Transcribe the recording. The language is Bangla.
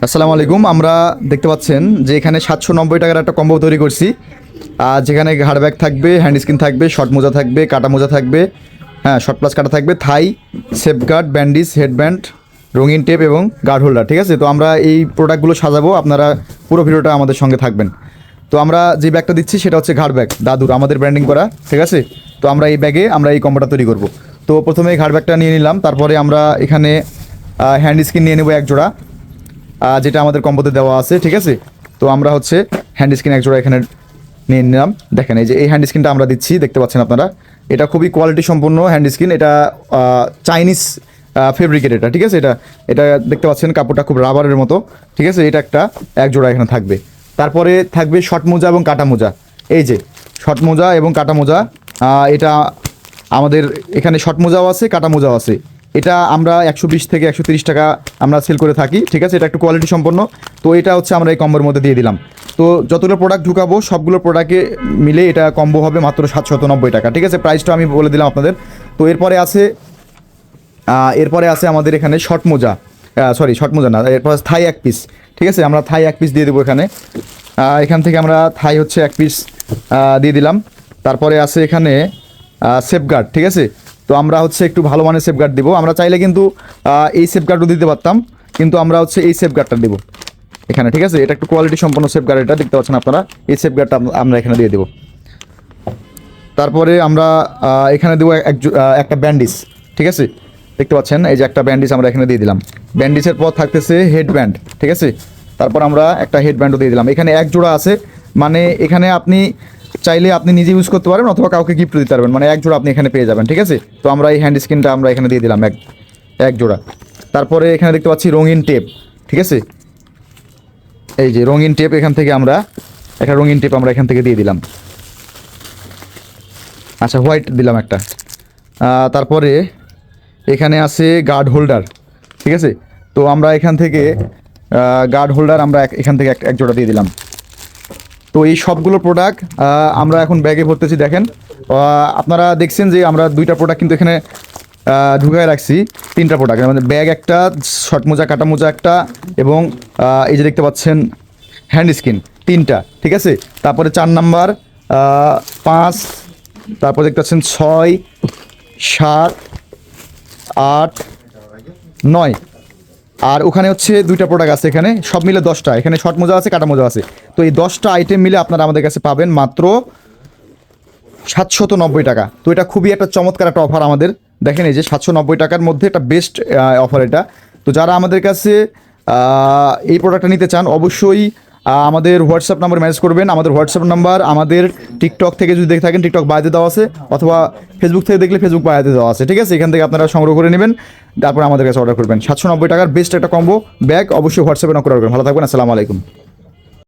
আসসালামু আলাইকুম। আমরা দেখতে পাচ্ছেন যে এখানে 790 টাকার একটা কম্বো তৈরি করছি। আর যেখানে ঘাড় ব্যাগ থাকবে, হ্যান্ড স্ক্রিন থাকবে, শর্ট মোজা থাকবে, কাটা মোজা থাকবে, হ্যাঁ শর্ট প্লাস কাটা থাকবে, থাই, সেফগার্ড, ব্যান্ডিজ, হেডব্যান্ড, রঙিন টেপ এবং গার্ড হোল্ডার। ঠিক আছে, তো আমরা এই প্রোডাক্টগুলো সাজাবো, আপনারা পুরো ভিডিওটা আমাদের সঙ্গে থাকবেন। তো আমরা যে ব্যাগটা দিচ্ছি সেটা হচ্ছে ঘাড় ব্যাগ, দাদুর আমাদের ব্র্যান্ডিং করা। ঠিক আছে, তো আমরা এই ব্যাগে আমরা এই কম্বোটা তৈরি করব। তো প্রথমে ঘাড় ব্যাগটা নিয়ে নিলাম, তারপরে আমরা এখানে হ্যান্ড স্ক্রিন নিয়ে নেব এক জোড়া, যেটা আমাদের কম্বোতে দেওয়া আছে। ঠিক আছে, তো আমরা হচ্ছে হ্যান্ড স্ক্রিন এক জোড়া এখানে নিয়ে নিলাম। দেখেন এই যে এই হ্যান্ড স্ক্রিনটা আমরা দিচ্ছি, দেখতে পাচ্ছেন আপনারা, এটা খুবই কোয়ালিটি সম্পন্ন হ্যান্ড স্ক্রিন। এটা চাইনিজ ফেব্রিকের এটা। ঠিক আছে, এটা এটা দেখতে পাচ্ছেন কাপড়টা খুব রাবারের মতো। ঠিক আছে, এটা একটা এক জোড়া এখানে থাকবে। তারপরে থাকবে শর্ট মোজা এবং কাটা মোজা। এই যে শর্ট মোজা এবং কাটা মোজা, এটা আমাদের এখানে শর্ট মোজাও আছে, কাটা মোজাও আছে। এটা আমরা 120 থেকে 130 টাকা আমরা সেল করে থাকি। ঠিক আছে, এটা একটু কোয়ালিটি সম্পন্ন। তো এটা হচ্ছে আমরা এই কম্বোর মধ্যে দিয়ে দিলাম। তো যতগুলো প্রোডাক্ট ঢুকাবো সবগুলো প্রোডাক্টে মিলে এটা কম্বো হবে মাত্র 790 টাকা। ঠিক আছে, প্রাইসটা আমি বলে দিলাম আপনাদের। তো এরপরে আছে আমাদের এখানে শর্ট মোজা, শর্ট মোজা না, এরপর থাই এক পিস। ঠিক আছে, আমরা থাই এক পিস দিয়ে দেবো এখানে। এখান থেকে আমরা থাই হচ্ছে এক পিস দিয়ে দিলাম। তারপরে আছে এখানে সেফগার্ড। ঠিক আছে, তো আমরা হচ্ছে একটু ভালো মানের সেফগার্ড দেবো। আমরা চাইলে কিন্তু এই সেফগার্ডও দিতে পারতাম, কিন্তু আমরা হচ্ছে এই সেফগার্ডটা দেবো এখানে। ঠিক আছে, এটা একটু কোয়ালিটি সম্পন্ন সেফগার্ড, এটা দেখতে পাচ্ছেন আপনারা। এই সেফগার্ডটা আমরা এখানে দিয়ে দেবো। তারপরে আমরা এখানে দেবো একটা ব্যান্ডিজ। ঠিক আছে, দেখতে পাচ্ছেন এই যে একটা ব্যান্ডিজ আমরা এখানে দিয়ে দিলাম। ব্যান্ডিজের পর থাকতেছে হেডব্যান্ড। ঠিক আছে, তারপর আমরা একটা হেডব্যান্ডও দিয়ে দিলাম। এখানে এক জোড়া আছে, মানে এখানে আপনি চাইলে আপনি নিজে ইউজ করতে পারবেন অথবা কাউকে গিফট দিতে পারবেন, মানে এক জোড়া আপনি এখানে পেয়ে যাবেন। ঠিক আছে, তো আমরা এই হ্যান্ড স্ক্রিনটা আমরা এখানে দিয়ে দিলাম এক জোড়া। তারপরে এখানে দেখতে পাচ্ছি রঙিন টেপ। ঠিক আছে, এই যে রঙিন টেপ, এখান থেকে আমরা একটা রঙিন টেপ আমরা এখান থেকে দিয়ে দিলাম। আচ্ছা, হোয়াইট দিলাম একটা। তারপরে এখানে আছে গার্ড হোল্ডার। ঠিক আছে, তো আমরা এখান থেকে গার্ড হোল্ডার আমরা এখান থেকে এক জোড়া দিয়ে দিলাম। তো এই সবগুলো প্রোডাক্ট আমরা এখন ব্যাগে ভরতেছি। দেখেন আপনারা দেখছেন যে আমরা দুইটা প্রোডাক্ট কিন্তু এখানে ঢুকায় রাখছি, তিনটা প্রোডাক্ট, মানে ব্যাগ একটা, শর্ট মোজা কাটা মোজা একটা, এবং এই যে দেখতে পাচ্ছেন হ্যান্ড স্ক্রিন তিনটা। ঠিক আছে, তারপরে 4 নাম্বার, 5, তারপর দেখতে পাচ্ছেন 6, 7, 8, 9, আর ওখানে হচ্ছে দুইটা প্রোডাক্ট আছে এখানে, সব মিলে 10টা। এখানে শর্ট মোজা আছে, কাটা মোজা আছে। তো এই 10টা আইটেম মিলে আপনারা আমাদের কাছে পাবেন মাত্র 790 টাকা। তো এটা খুবই একটা চমৎকার একটা অফার আমাদের। দেখেন এই যে 790 টাকার মধ্যে একটা বেস্ট অফার এটা। তো যারা আমাদের কাছে এই প্রোডাক্টটা নিতে চান অবশ্যই আমাদের হোয়াটসঅ্যাপ নাম্বার মেসেজ করবেন। আমাদের হোয়াটসঅ্যাপ নাম্বার আমাদের টিকটক থেকে যদি দেখে থাকেন টিকটক বায়োতে দেওয়া আছে, অথবা ফেসবুক থেকে দেখলে ফেসবুক বায়োতে দেওয়া আছে। ঠিক আছে, এখান থেকে আপনারা সংগ্রহ করে নেবেন, তারপর আমাদের কাছে অর্ডার করবেন। 790 টাকার বেস্ট একটা কম্বো ব্যাগ, অবশ্যই হোয়াটসঅ্যাপে নক করবেন। ভালো থাকবেন, আসসালামু আলাইকুম।